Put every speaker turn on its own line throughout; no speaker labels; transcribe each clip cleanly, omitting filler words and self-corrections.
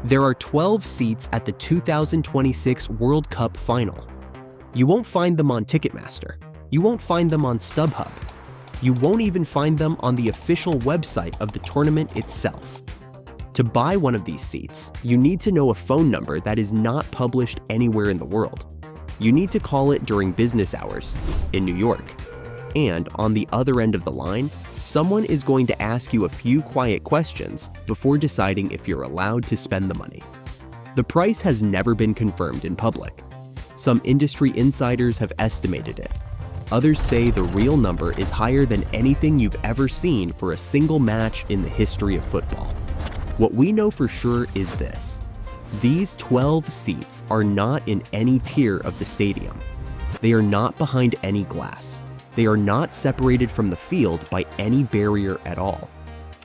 There are 12 seats at the 2026 World Cup final. You won't find them on Ticketmaster. You won't find them on StubHub. You won't even find them on the official website of the tournament itself. To buy one of these seats, you need to know a phone number that is not published anywhere in the world. You need to call it during business hours in New York. And on the other end of the line, someone is going to ask you a few quiet questions before deciding if you're allowed to spend the money. The price has never been confirmed in public. Some industry insiders have estimated it. Others say the real number is higher than anything you've ever seen for a single match in the history of football. What we know for sure is this: these 12 seats are not in any tier of the stadium. They are not behind any glass. They are not separated from the field by any barrier at all.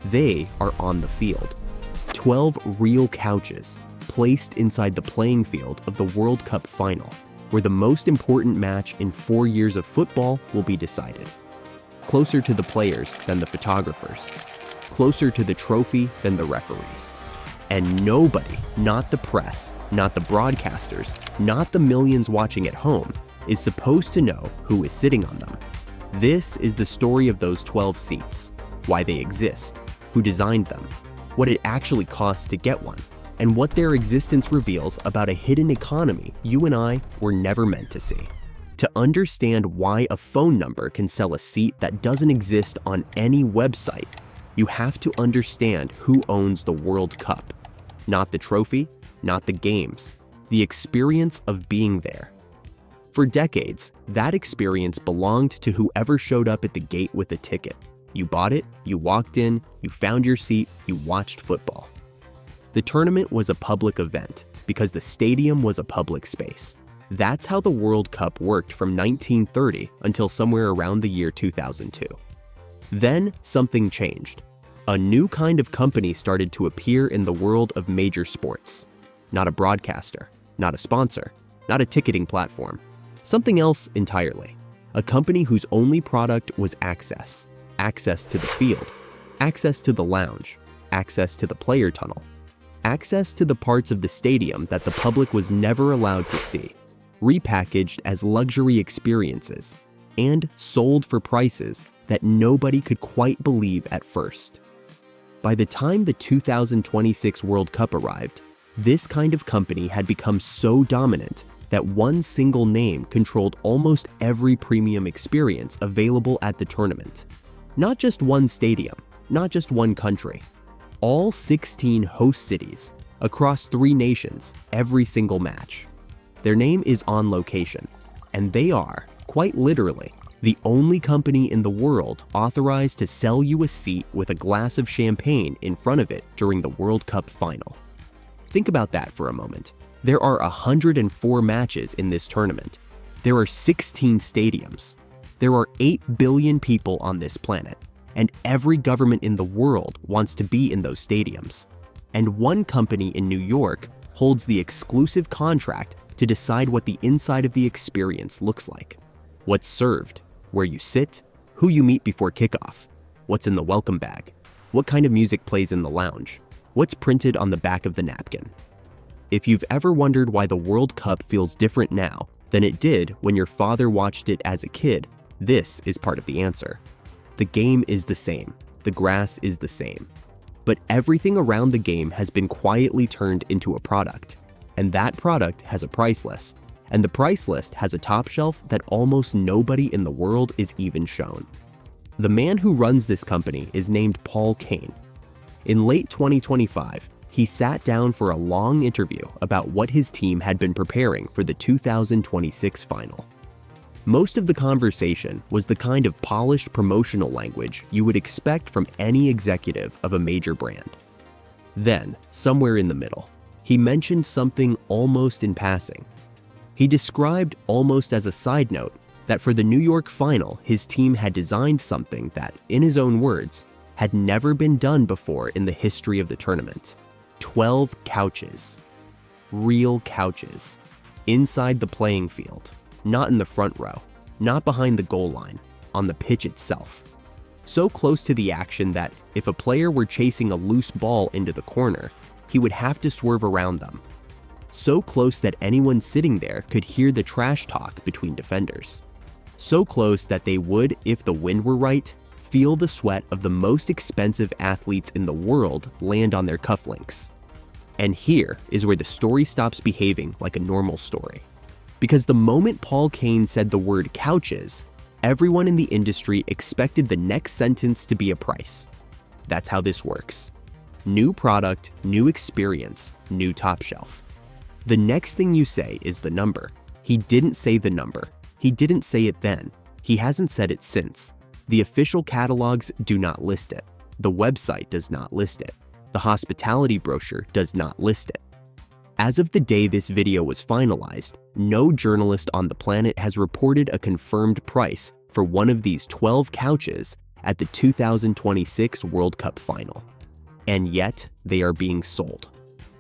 They are on the field. 12 real couches placed inside the playing field of the World Cup final, where the most important match in 4 years of football will be decided. Closer to the players than the photographers. Closer to the trophy than the referees. And nobody, not the press, not the broadcasters, not the millions watching at home, is supposed to know who is sitting on them. This is the story of those 12 seats, why they exist, who designed them, what it actually costs to get one, and what their existence reveals about a hidden economy you and I were never meant to see. To understand why a phone number can sell a seat that doesn't exist on any website, you have to understand who owns the World Cup. Not the trophy, not the games, the experience of being there. For decades, that experience belonged to whoever showed up at the gate with a ticket. You bought it, you walked in, you found your seat, you watched football. The tournament was a public event because the stadium was a public space. That's how the World Cup worked from 1930 until somewhere around the year 2002. Then something changed. A new kind of company started to appear in the world of major sports. Not a broadcaster, not a sponsor, not a ticketing platform. Something else entirely. A company whose only product was access. Access to the field. Access to the lounge. Access to the player tunnel. Access to the parts of the stadium that the public was never allowed to see. Repackaged as luxury experiences. And sold for prices that nobody could quite believe at first. By the time the 2026 World Cup arrived, this kind of company had become so dominant that one single name controlled almost every premium experience available at the tournament. Not just one stadium, not just one country. All 16 host cities, across 3 nations, every single match. Their name is On Location, and they are, quite literally, the only company in the world authorized to sell you a seat with a glass of champagne in front of it during the World Cup final. Think about that for a moment. There are 104 matches in this tournament. There are 16 stadiums. There are 8 billion people on this planet, and every government in the world wants to be in those stadiums. And one company in New York holds the exclusive contract to decide what the inside of the experience looks like. What's served, where you sit, who you meet before kickoff, what's in the welcome bag, what kind of music plays in the lounge, what's printed on the back of the napkin. If you've ever wondered why the World Cup feels different now than it did when your father watched it as a kid, this is part of the answer. The game is the same, the grass is the same, but everything around the game has been quietly turned into a product, and that product has a price list, and the price list has a top shelf that almost nobody in the world is even shown. The man who runs this company is named Paul Kane. In late 2025, he sat down for a long interview about what his team had been preparing for the 2026 final. Most of the conversation was the kind of polished promotional language you would expect from any executive of a major brand. Then, somewhere in the middle, he mentioned something almost in passing. He described almost as a side note that for the New York final, his team had designed something that, in his own words, had never been done before in the history of the tournament. 12 couches. Real couches. Inside the playing field. Not in the front row. Not behind the goal line. On the pitch itself. So close to the action that if a player were chasing a loose ball into the corner, he would have to swerve around them, so close that anyone sitting there could hear the trash talk between defenders. So close that they would, if the wind were right, feel the sweat of the most expensive athletes in the world land on their cufflinks. And here is where the story stops behaving like a normal story. Because the moment Paul Kane said the word couches, everyone in the industry expected the next sentence to be a price. That's how this works. New product, new experience, new top shelf. The next thing you say is the number. He didn't say the number. He didn't say it then. He hasn't said it since. The official catalogs do not list it. The website does not list it. The hospitality brochure does not list it. As of the day this video was finalized, no journalist on the planet has reported a confirmed price for one of these 12 couches at the 2026 World Cup final. And yet, they are being sold.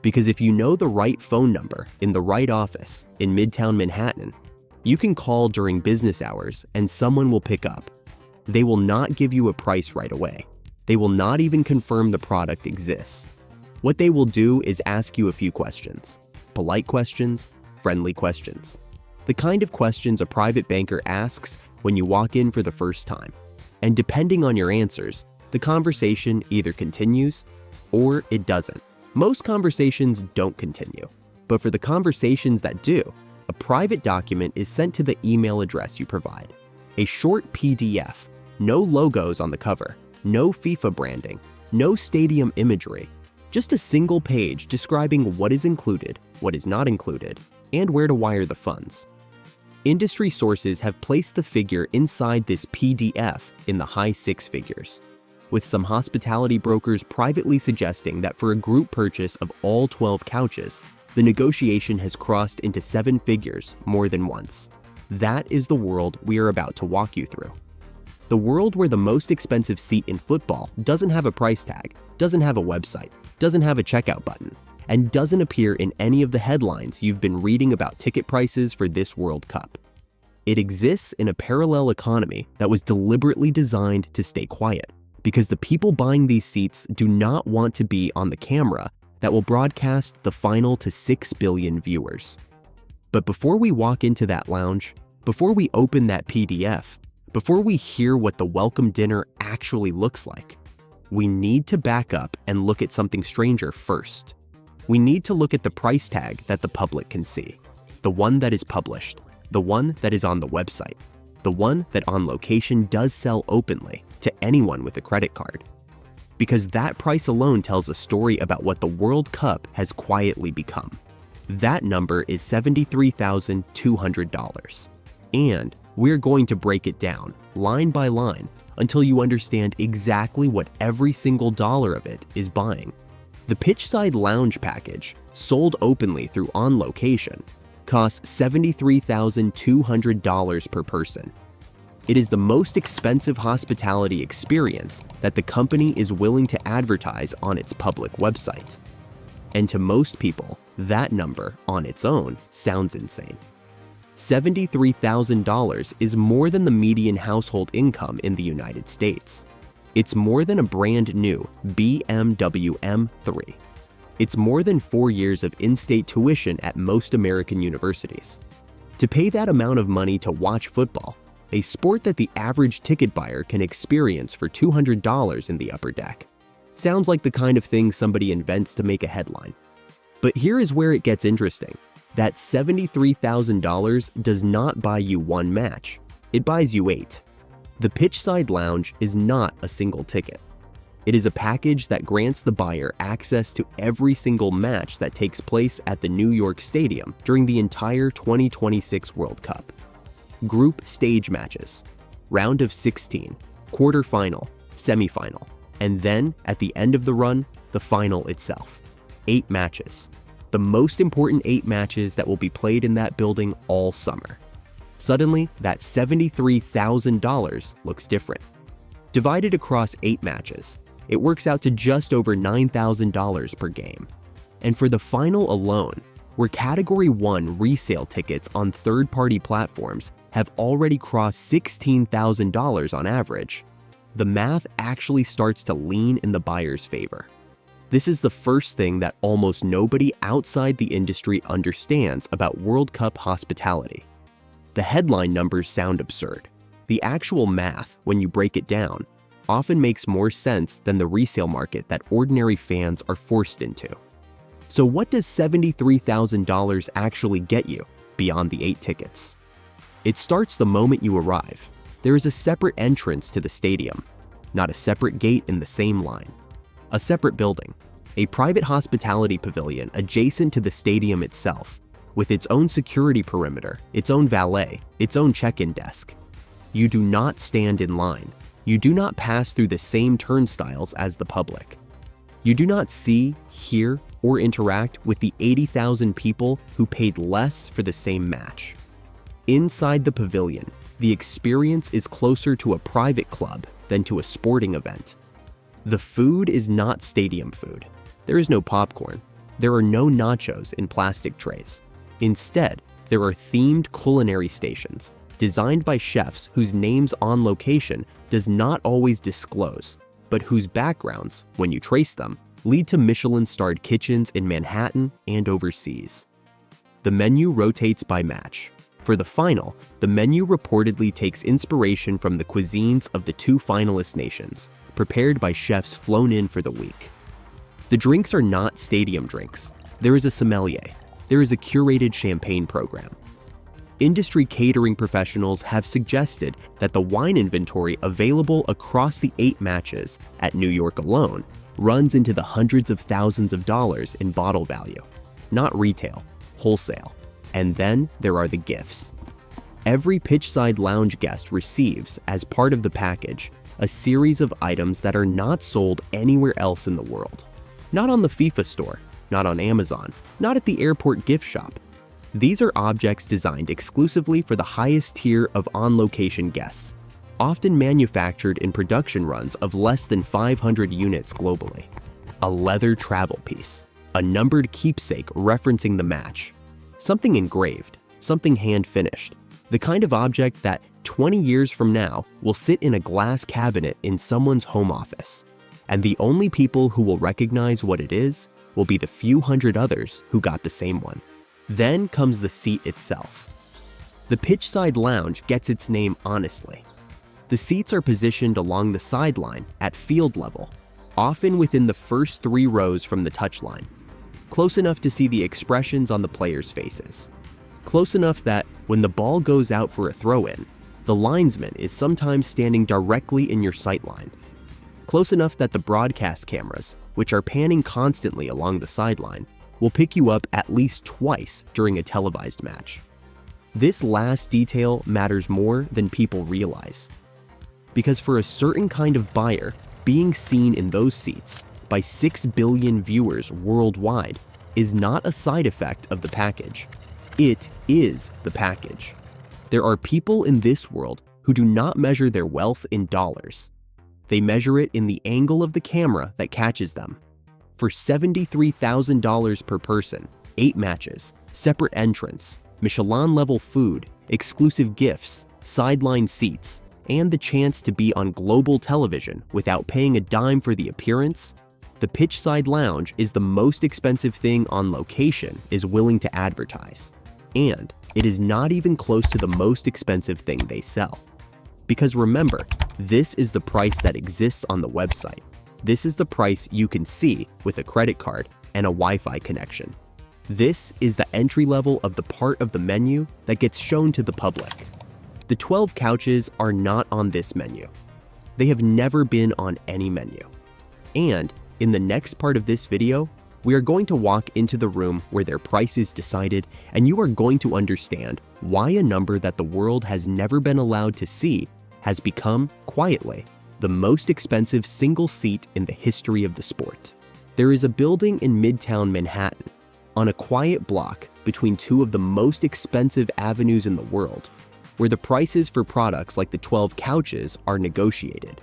Because if you know the right phone number in the right office in Midtown Manhattan, you can call during business hours and someone will pick up. They will not give you a price right away. They will not even confirm the product exists. What they will do is ask you a few questions. Polite questions, friendly questions. The kind of questions a private banker asks when you walk in for the first time. And depending on your answers, the conversation either continues or it doesn't. Most conversations don't continue, but for the conversations that do, a private document is sent to the email address you provide. A short PDF, no logos on the cover, no FIFA branding, no stadium imagery, just a single page describing what is included, what is not included, and where to wire the funds. Industry sources have placed the figure inside this PDF in the high six figures, with some hospitality brokers privately suggesting that for a group purchase of all 12 couches, the negotiation has crossed into seven figures more than once. That is the world we are about to walk you through. The world where the most expensive seat in football doesn't have a price tag, doesn't have a website, doesn't have a checkout button, and doesn't appear in any of the headlines you've been reading about ticket prices for this World Cup. It exists in a parallel economy that was deliberately designed to stay quiet, because the people buying these seats do not want to be on the camera that will broadcast the final to 6 billion viewers. But before we walk into that lounge, before we open that PDF, before we hear what the welcome dinner actually looks like, we need to back up and look at something stranger first. We need to look at the price tag that the public can see, the one that is published, the one that is on the website, the one that On Location does sell openly to anyone with a credit card. Because that price alone tells a story about what the World Cup has quietly become. That number is $73,200. And we're going to break it down, line by line, until you understand exactly what every single dollar of it is buying. The Pitchside Lounge package, sold openly through On Location, costs $73,200 per person. It is the most expensive hospitality experience that the company is willing to advertise on its public website. And to most people, that number on its own sounds insane. $73,000 is more than the median household income in the United States. It's more than a brand new BMW M3. It's more than 4 years of in-state tuition at most American universities. To pay that amount of money to watch football, a sport that the average ticket buyer can experience for $200 in the upper deck, sounds like the kind of thing somebody invents to make a headline. But here is where it gets interesting. That $73,000 does not buy you one match, it buys you 8. The Pitchside Lounge is not a single ticket. It is a package that grants the buyer access to every single match that takes place at the New York Stadium during the entire 2026 World Cup. Group stage matches, round of 16, quarterfinal, semifinal, and then, at the end of the run, the final itself. 8 matches. The most important 8 matches that will be played in that building all summer. Suddenly, that $73,000 looks different. Divided across 8 matches, it works out to just over $9,000 per game. And for the final alone, where Category 1 resale tickets on third-party platforms have already crossed $16,000 on average, the math actually starts to lean in the buyer's favor. This is the first thing that almost nobody outside the industry understands about World Cup hospitality. The headline numbers sound absurd. The actual math, when you break it down, often makes more sense than the resale market that ordinary fans are forced into. So what does $73,000 actually get you beyond the 8 tickets? It starts the moment you arrive. There is a separate entrance to the stadium, not a separate gate in the same line. A separate building, a private hospitality pavilion adjacent to the stadium itself, with its own security perimeter, its own valet, its own check-in desk. You do not stand in line. You do not pass through the same turnstiles as the public. You do not see, hear, or interact with the 80,000 people who paid less for the same match. Inside the pavilion, the experience is closer to a private club than to a sporting event. The food is not stadium food. There is no popcorn. There are no nachos in plastic trays. Instead, there are themed culinary stations designed by chefs whose names on location does not always disclose, but whose backgrounds, when you trace them, lead to Michelin-starred kitchens in Manhattan and overseas. The menu rotates by match. For the final, the menu reportedly takes inspiration from the cuisines of the 2 finalist nations, prepared by chefs flown in for the week. The drinks are not stadium drinks. There is a sommelier. There is a curated champagne program. Industry catering professionals have suggested that the wine inventory available across the 8 matches at New York alone runs into the hundreds of thousands of dollars in bottle value, not retail, wholesale. And then there are the gifts. Every Pitchside Lounge guest receives, as part of the package, a series of items that are not sold anywhere else in the world. Not on the FIFA store, not on Amazon, not at the airport gift shop. These are objects designed exclusively for the highest tier of on-location guests, often manufactured in production runs of less than 500 units globally. A leather travel piece, a numbered keepsake referencing the match, something engraved, something hand-finished, the kind of object that 20 years from now will sit in a glass cabinet in someone's home office. And the only people who will recognize what it is will be the few hundred others who got the same one. Then comes the seat itself. The Pitchside Lounge gets its name honestly. The seats are positioned along the sideline at field level, often within the first 3 rows from the touchline, close enough to see the expressions on the players' faces. Close enough that when the ball goes out for a throw-in, the linesman is sometimes standing directly in your sightline. Close enough that the broadcast cameras, which are panning constantly along the sideline, will pick you up at least twice during a televised match. This last detail matters more than people realize. Because for a certain kind of buyer, being seen in those seats by 6 billion viewers worldwide is not a side effect of the package. It is the package. There are people in this world who do not measure their wealth in dollars. They measure it in the angle of the camera that catches them. For $73,000 per person, 8 matches, separate entrance, Michelin-level food, exclusive gifts, sideline seats, and the chance to be on global television without paying a dime for the appearance, the Pitchside Lounge is the most expensive thing On Location is willing to advertise. And it is not even close to the most expensive thing they sell. Because remember, this is the price that exists on the website. This is the price you can see with a credit card and a Wi-Fi connection. This is the entry level of the part of the menu that gets shown to the public. The 12 couches are not on this menu. They have never been on any menu. And in the next part of this video, we are going to walk into the room where their price is decided, and you are going to understand why a number that the world has never been allowed to see has become, quietly, the most expensive single seat in the history of the sport. There is a building in Midtown Manhattan, on a quiet block between 2 of the most expensive avenues in the world, where the prices for products like the 12 couches are negotiated.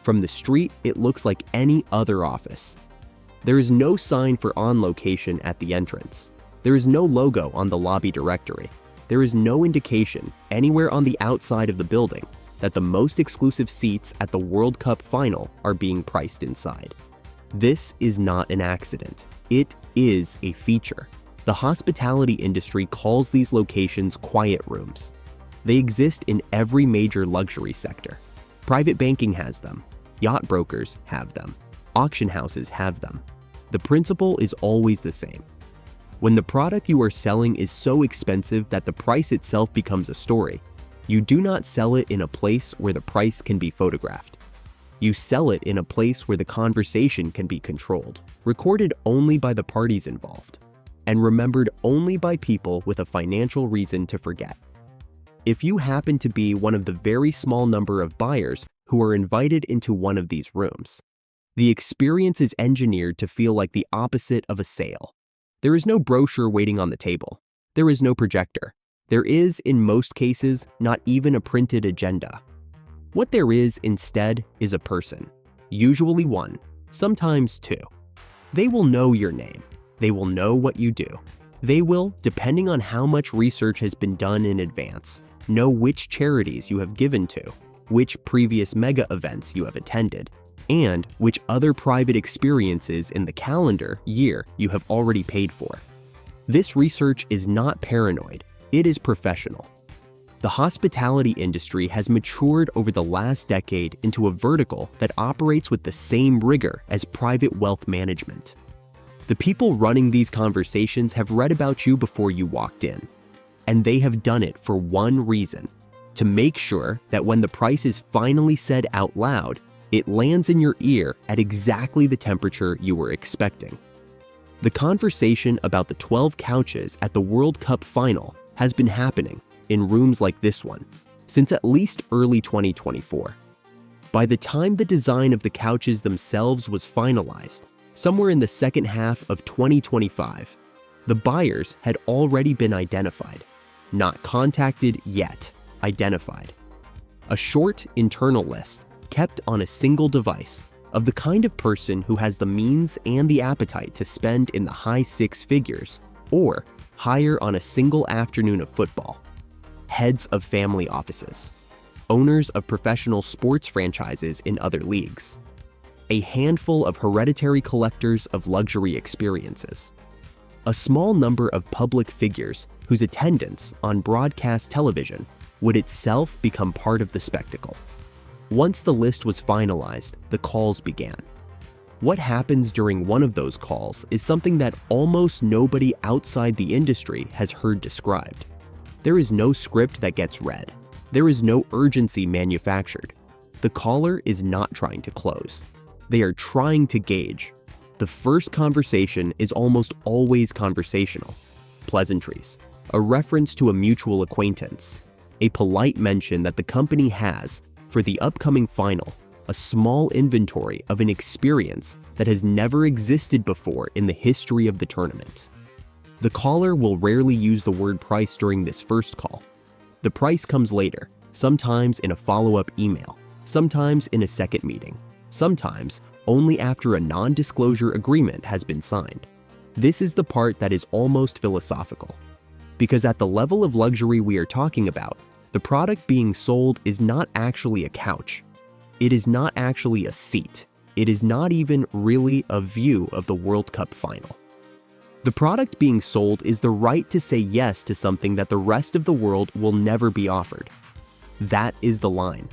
From the street, it looks like any other office. There is no sign for On Location at the entrance. There is no logo on the lobby directory. There is no indication anywhere on the outside of the building that the most exclusive seats at the World Cup final are being priced inside. This is not an accident. It is a feature. The hospitality industry calls these locations quiet rooms. They exist in every major luxury sector. Private banking has them. Yacht brokers have them. Auction houses have them. The principle is always the same. When the product you are selling is so expensive that the price itself becomes a story, you do not sell it in a place where the price can be photographed. You sell it in a place where the conversation can be controlled, recorded only by the parties involved, and remembered only by people with a financial reason to forget. If you happen to be one of the very small number of buyers who are invited into one of these rooms, the experience is engineered to feel like the opposite of a sale. There is no brochure waiting on the table. There is no projector. There is, in most cases, not even a printed agenda. What there is instead is a person, usually one, sometimes two. They will know your name. They will know what you do. They will, depending on how much research has been done in advance, know which charities you have given to, which previous mega events you have attended, and which other private experiences in the calendar year you have already paid for. This research is not paranoid, it is professional. The hospitality industry has matured over the last decade into a vertical that operates with the same rigor as private wealth management. The people running these conversations have read about you before you walked in, and they have done it for one reason: to make sure that when the price is finally said out loud, it lands in your ear at exactly the temperature you were expecting. The conversation about the 12 couches at the World Cup final has been happening in rooms like this one since at least early 2024. By the time the design of the couches themselves was finalized, somewhere in the second half of 2025, the buyers had already been identified. Not contacted yet, identified. A short internal list kept on a single device of the kind of person who has the means and the appetite to spend in the high six figures or higher on a single afternoon of football. Heads of family offices, owners of professional sports franchises in other leagues, a handful of hereditary collectors of luxury experiences, a small number of public figures whose attendance on broadcast television would itself become part of the spectacle. Once the list was finalized, the calls began. What happens during one of those calls is something that almost nobody outside the industry has heard described. There is no script that gets read. There is no urgency manufactured. The caller is not trying to close. They are trying to gauge. The first conversation is almost always conversational. Pleasantries, a reference to a mutual acquaintance, a polite mention that the company has, for the upcoming final, a small inventory of an experience that has never existed before in the history of the tournament. The caller will rarely use the word price during this first call. The price comes later, sometimes in a follow-up email, sometimes in a second meeting, sometimes only after a non-disclosure agreement has been signed. This is the part that is almost philosophical, because at the level of luxury we are talking about, the product being sold is not actually a couch. It is not actually a seat. It is not even really a view of the World Cup final. The product being sold is the right to say yes to something that the rest of the world will never be offered. That is the line.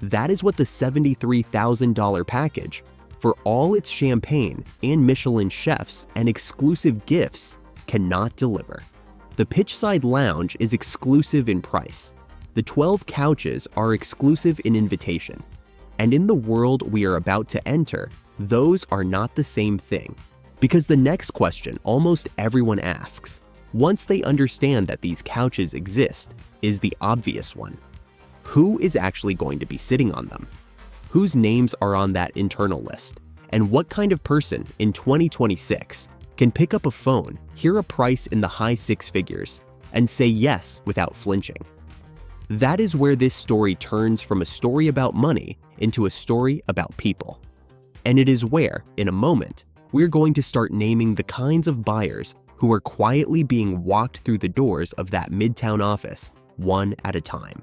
That is what the $73,000 package, for all its champagne and Michelin chefs and exclusive gifts, cannot deliver. The Pitchside Lounge is exclusive in price. The 12 couches are exclusive in invitation. And in the world we are about to enter, those are not the same thing. Because the next question almost everyone asks, once they understand that these couches exist, is the obvious one. Who is actually going to be sitting on them? Whose names are on that internal list? And what kind of person in 2026 can pick up a phone, hear a price in the high six figures, and say yes without flinching? That is where this story turns from a story about money into a story about people. And it is where, in a moment, we're going to start naming the kinds of buyers who are quietly being walked through the doors of that midtown office, one at a time.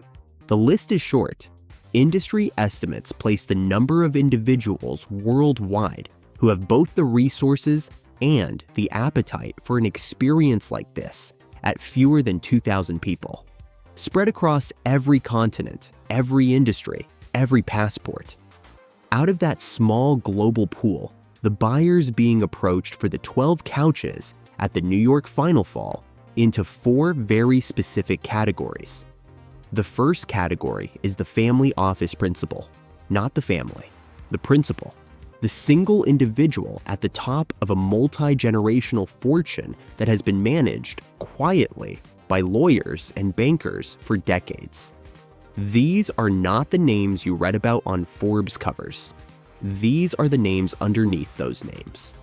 The list is short. Industry estimates place the number of individuals worldwide who have both the resources and the appetite for an experience like this at fewer than 2,000 people, spread across every continent, every industry, every passport. Out of that small global pool, the buyers being approached for the 12 couches at the New York Final fall into 4 very specific categories. The first category is the family office principal, not the family, the principal, the single individual at the top of a multi-generational fortune that has been managed quietly by lawyers and bankers for decades. These are not the names you read about on Forbes covers. These are the names underneath those names.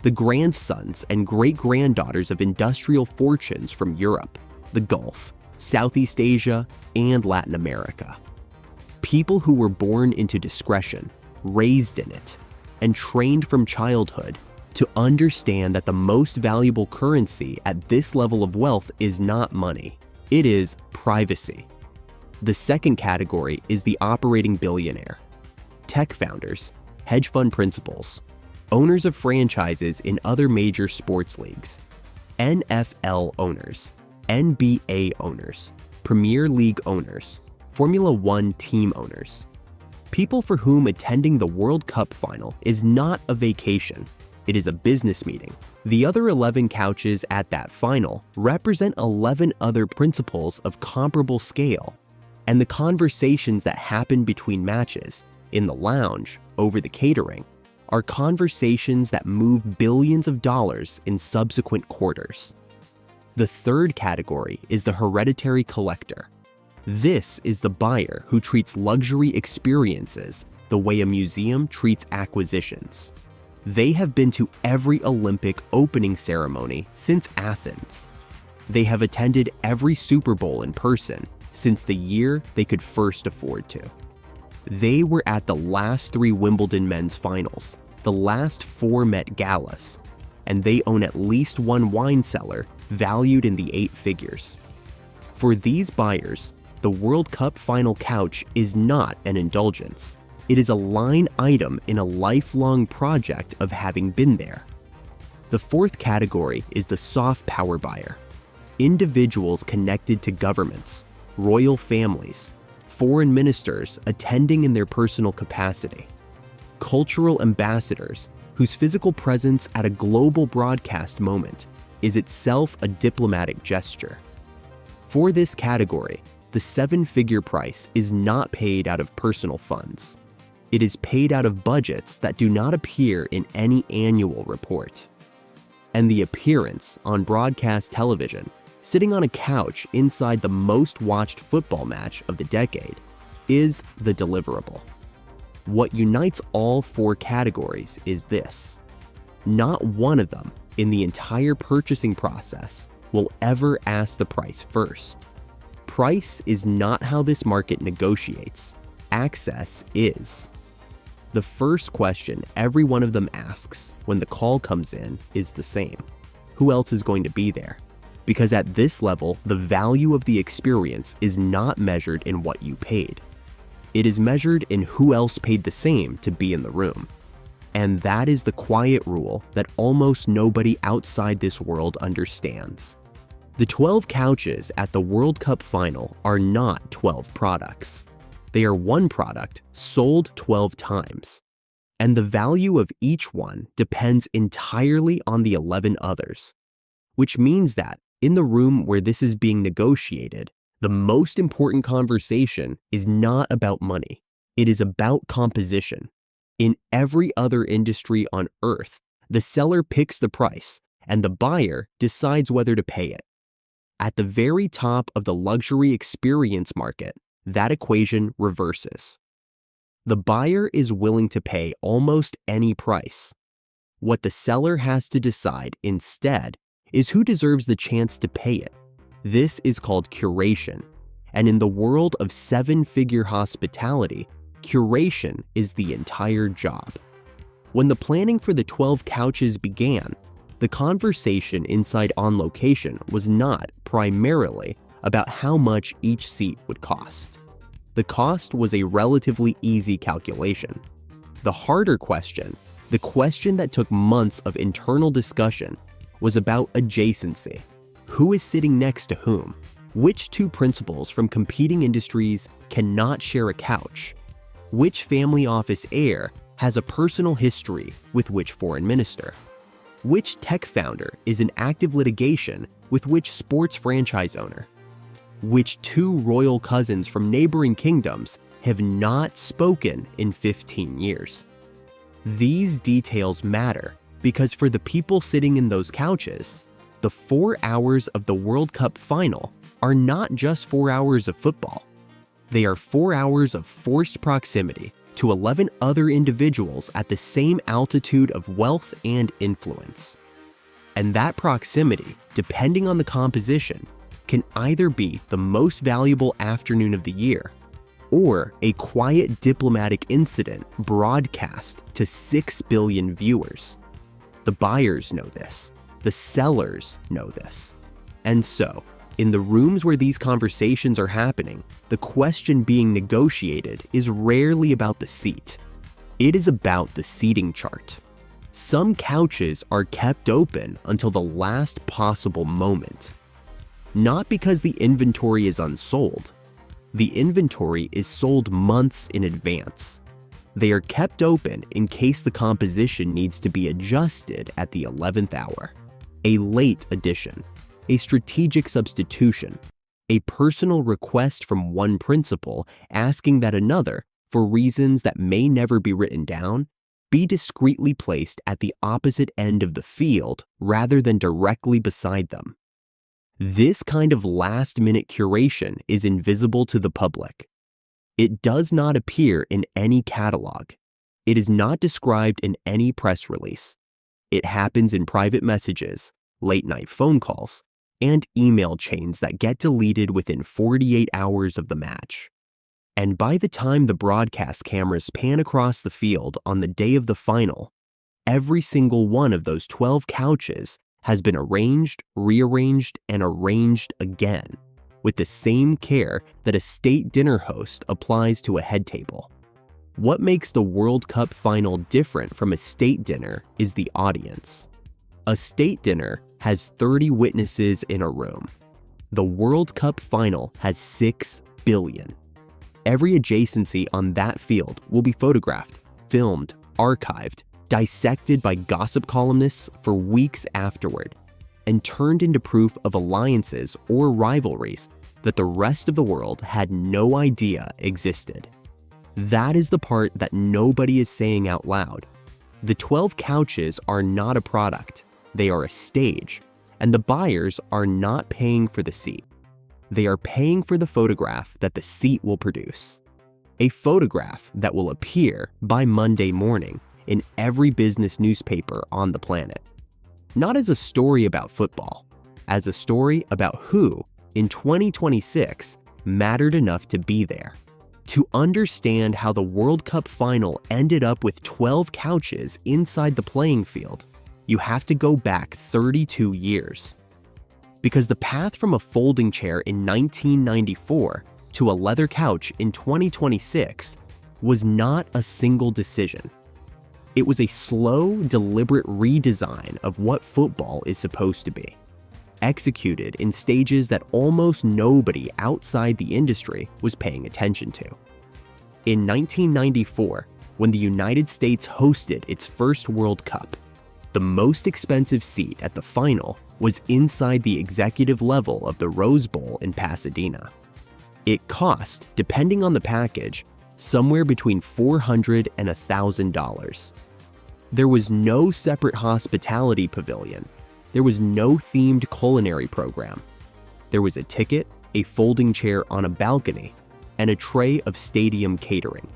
The grandsons and great-granddaughters of industrial fortunes from Europe, the Gulf, Southeast Asia, and Latin America. People who were born into discretion, raised in it, and trained from childhood to understand that the most valuable currency at this level of wealth is not money, it is privacy. The second category is the operating billionaire. Tech founders, hedge fund principals, owners of franchises in other major sports leagues, NFL owners, NBA owners, Premier League owners, Formula One team owners. People for whom attending the World Cup final is not a vacation, it is a business meeting. The other 11 couches at that final represent 11 other principals of comparable scale, and the conversations that happen between matches, in the lounge, over the catering, are conversations that move billions of dollars in subsequent quarters. The third category is the hereditary collector. This is the buyer who treats luxury experiences the way a museum treats acquisitions. They have been to every Olympic opening ceremony since Athens. They have attended every Super Bowl in person since the year they could first afford to. They were at the last 3 Wimbledon men's finals, the last 4 Met Galas, and they own at least 1 wine cellar valued in the 8 figures. For these buyers, the World Cup final couch is not an indulgence. It is a line item in a lifelong project of having been there. The fourth category is the soft power buyer. Individuals connected to governments, royal families, foreign ministers attending in their personal capacity, cultural ambassadors whose physical presence at a global broadcast moment is itself a diplomatic gesture. For this category, the 7-figure price is not paid out of personal funds. It is paid out of budgets that do not appear in any annual report. And the appearance on broadcast television, sitting on a couch inside the most watched football match of the decade, is the deliverable. What unites all 4 categories is this: not one of them in the entire purchasing process will ever ask the price first. Price is not how this market negotiates. Access is. The first question every one of them asks when the call comes in is the same: who else is going to be there? Because at this level, the value of the experience is not measured in what you paid. It is measured in who else paid the same to be in the room. And that is the quiet rule that almost nobody outside this world understands. The 12 couches at the World Cup final are not 12 products. They are one product sold 12 times. And the value of each one depends entirely on the 11 others. Which means that in the room where this is being negotiated, the most important conversation is not about money. It is about composition. In every other industry on earth, the seller picks the price and the buyer decides whether to pay it. At the very top of the luxury experience market, that equation reverses. The buyer is willing to pay almost any price. What the seller has to decide instead is who deserves the chance to pay it. This is called curation. And in the world of 7-figure hospitality, curation is the entire job. When the planning for the 12 couches began, the conversation inside On Location was not primarily about how much each seat would cost. The cost was a relatively easy calculation. The harder question, The question that took months of internal discussion was about adjacency. Who is sitting next to whom? Which two principals from competing industries cannot share a couch? Which family office heir has a personal history with which foreign minister? Which tech founder is in active litigation with which sports franchise owner? Which two royal cousins from neighboring kingdoms have not spoken in 15 years? These details matter because for the people sitting in those couches, the 4 hours of the World Cup final are not just 4 hours of football. They are 4 hours of forced proximity to 11 other individuals at the same altitude of wealth and influence. And that proximity, depending on the composition, can either be the most valuable afternoon of the year or a quiet diplomatic incident broadcast to 6 billion viewers. The buyers know this. The sellers know this. And so, in the rooms where these conversations are happening, the question being negotiated is rarely about the seat. It is about the seating chart. Some couches are kept open until the last possible moment. Not because the inventory is unsold. The inventory is sold months in advance. They are kept open in case the composition needs to be adjusted at the 11th hour. A late addition, a strategic substitution, a personal request from one principal asking that another, for reasons that may never be written down, be discreetly placed at the opposite end of the field rather than directly beside them. This kind of last-minute curation is invisible to the public. It does not appear in any catalog. It is not described in any press release. It happens in private messages, late-night phone calls, and email chains that get deleted within 48 hours of the match. And by the time the broadcast cameras pan across the field on the day of the final, every single one of those 12 couches has been arranged, rearranged, and arranged again, with the same care that a state dinner host applies to a head table. What makes the World Cup final different from a state dinner is the audience. A state dinner has 30 witnesses in a room. The World Cup final has 6 billion. Every adjacency on that field will be photographed, filmed, archived, dissected by gossip columnists for weeks afterward, and turned into proof of alliances or rivalries that the rest of the world had no idea existed. That is the part that nobody is saying out loud. The 12 couches are not a product, they are a stage, and the buyers are not paying for the seat. They are paying for the photograph that the seat will produce. A photograph that will appear by Monday morning in every business newspaper on the planet. Not as a story about football, as a story about who, in 2026, mattered enough to be there. To understand how the World Cup final ended up with 12 couches inside the playing field, you have to go back 32 years. Because the path from a folding chair in 1994 to a leather couch in 2026 was not a single decision. It was a slow, deliberate redesign of what football is supposed to be, executed in stages that almost nobody outside the industry was paying attention to. In 1994, when the United States hosted its first World Cup, the most expensive seat at the final was inside the executive level of the Rose Bowl in Pasadena. It cost, depending on the package, somewhere between $400 and $1,000. There was no separate hospitality pavilion. There was no themed culinary program. There was a ticket, a folding chair on a balcony, and a tray of stadium catering.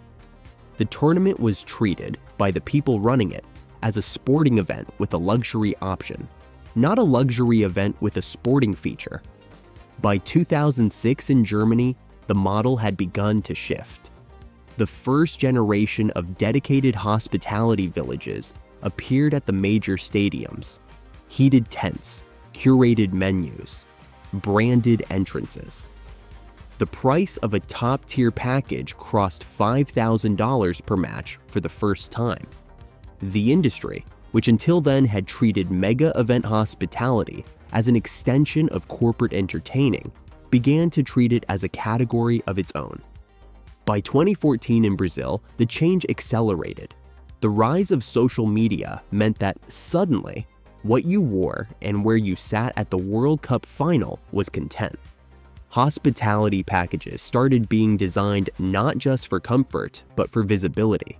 The tournament was treated, by the people running it, as a sporting event with a luxury option, not a luxury event with a sporting feature. By 2006 in Germany, the model had begun to shift. The first generation of dedicated hospitality villages appeared at the major stadiums. Heated tents, curated menus, branded entrances. The price of a top-tier package crossed $5,000 per match for the first time. The industry, which until then had treated mega event hospitality as an extension of corporate entertaining, began to treat it as a category of its own. By 2014 in Brazil, the change accelerated. The rise of social media meant that suddenly, what you wore and where you sat at the World Cup final was content. Hospitality packages started being designed not just for comfort, but for visibility.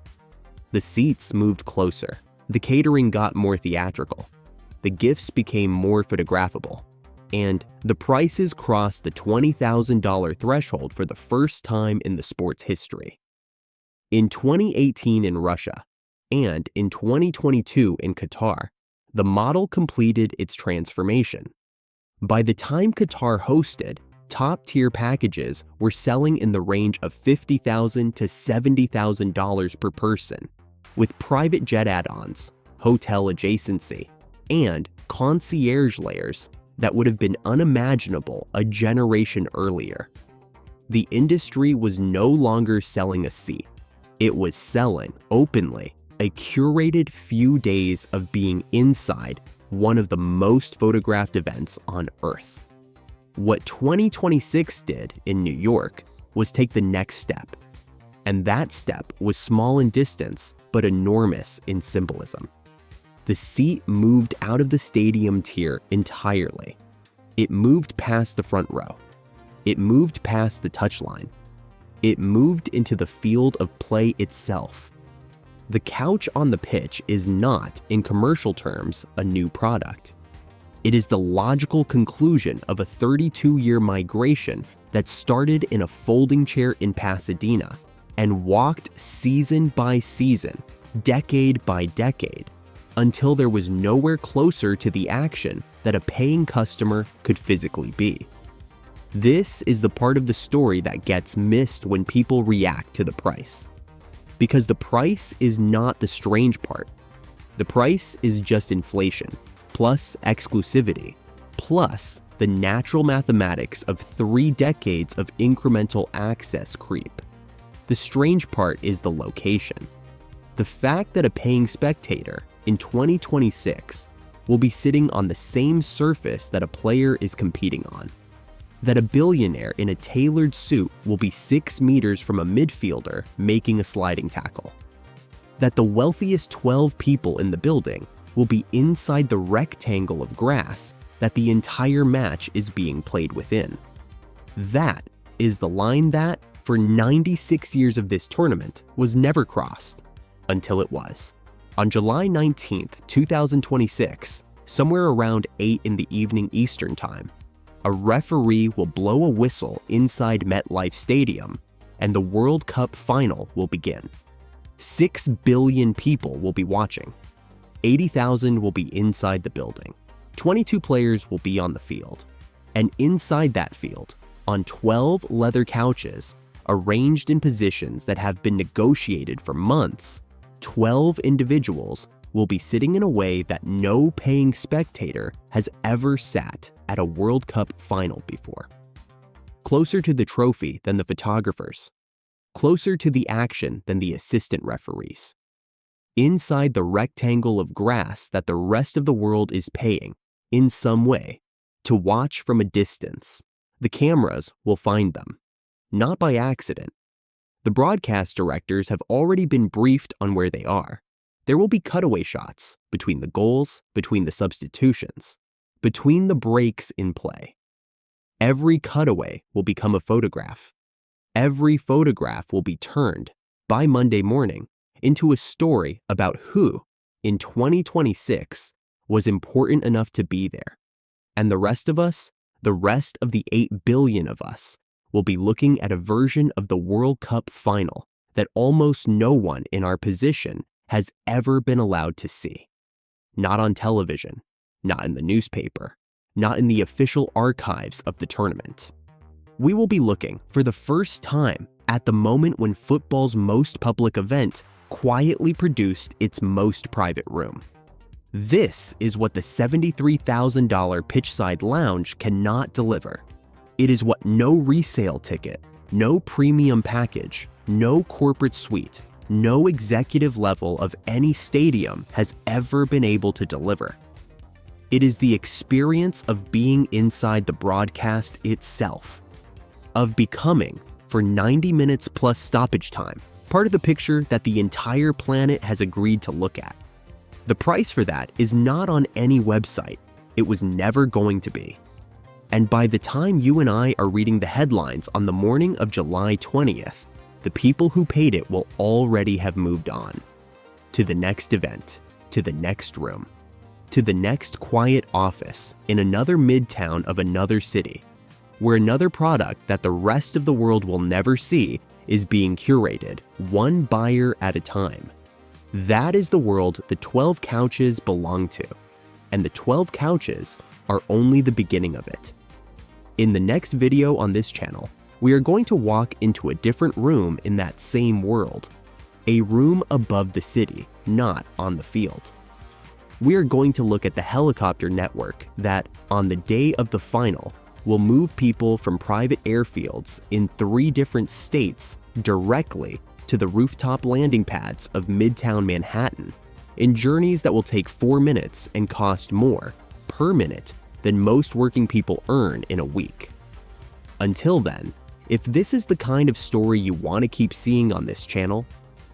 The seats moved closer. The catering got more theatrical. The gifts became more photographable. And the prices crossed the $20,000 threshold for the first time in the sport's history. In 2018 in Russia and in 2022 in Qatar, the model completed its transformation. By the time Qatar hosted, top-tier packages were selling in the range of $50,000 to $70,000 per person, with private jet add-ons, hotel adjacency, and concierge layers that would have been unimaginable a generation earlier. The industry was no longer selling a seat. It was selling, openly, a curated few days of being inside one of the most photographed events on Earth. What 2026 did in New York was take the next step. And that step was small in distance, but enormous in symbolism. The seat moved out of the stadium tier entirely. It moved past the front row. It moved past the touchline. It moved into the field of play itself. The couch on the pitch is not, in commercial terms, a new product. It is the logical conclusion of a 32-year migration that started in a folding chair in Pasadena and walked season by season, decade by decade, until there was nowhere closer to the action that a paying customer could physically be. This is the part of the story that gets missed when people react to the price. Because the price is not the strange part. The price is just inflation, plus exclusivity, plus the natural mathematics of 3 decades of incremental access creep. The strange part is the location. The fact that a paying spectator in 2026 will be sitting on the same surface that a player is competing on. That a billionaire in a tailored suit will be 6 meters from a midfielder making a sliding tackle. That the wealthiest 12 people in the building will be inside the rectangle of grass that the entire match is being played within. That is the line that, for 96 years of this tournament, was never crossed, until it was. On July 19th, 2026, somewhere around 8 in the evening Eastern Time, a referee will blow a whistle inside MetLife Stadium, and the World Cup final will begin. 6 billion people will be watching. 80,000 will be inside the building. 22 players will be on the field. And inside that field, on 12 leather couches, arranged in positions that have been negotiated for months, 12 individuals will be sitting in a way that no paying spectator has ever sat at a World Cup final before. Closer to the trophy than the photographers. Closer to the action than the assistant referees. Inside the rectangle of grass that the rest of the world is paying, in some way, to watch from a distance, the cameras will find them. Not by accident. The broadcast directors have already been briefed on where they are. There will be cutaway shots between the goals, between the substitutions, between the breaks in play. Every cutaway will become a photograph. Every photograph will be turned, by Monday morning, into a story about who, in 2026, was important enough to be there. And the rest of us, the rest of the 8 billion of us, will be looking at a version of the World Cup final that almost no one in our position has ever been allowed to see. Not on television, not in the newspaper, not in the official archives of the tournament. We will be looking, for the first time, at the moment when football's most public event quietly produced its most private room. This is what the $73,000 Pitchside Lounge cannot deliver. It is what no resale ticket, no premium package, no corporate suite, no executive level of any stadium has ever been able to deliver. It is the experience of being inside the broadcast itself, of becoming, for 90 minutes plus stoppage time, part of the picture that the entire planet has agreed to look at. The price for that is not on any website. It was never going to be. And by the time you and I are reading the headlines on the morning of July 20th, the people who paid it will already have moved on. To the next event, to the next room, to the next quiet office in another midtown of another city, where another product that the rest of the world will never see is being curated, one buyer at a time. That is the world the 12 couches belong to, and the 12 couches are only the beginning of it. In the next video on this channel, we are going to walk into a different room in that same world, a room above the city, not on the field. We are going to look at the helicopter network that, on the day of the final, will move people from private airfields in 3 different states directly to the rooftop landing pads of Midtown Manhattan in journeys that will take 4 minutes and cost more per minute than most working people earn in a week. Until then, if this is the kind of story you want to keep seeing on this channel,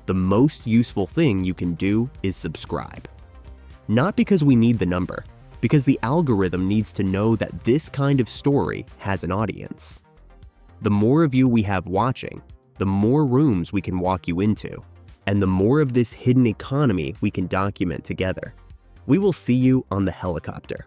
the most useful thing you can do is subscribe. Not because we need the number, because the algorithm needs to know that this kind of story has an audience. The more of you we have watching, the more rooms we can walk you into, and the more of this hidden economy we can document together. We will see you on the helicopter.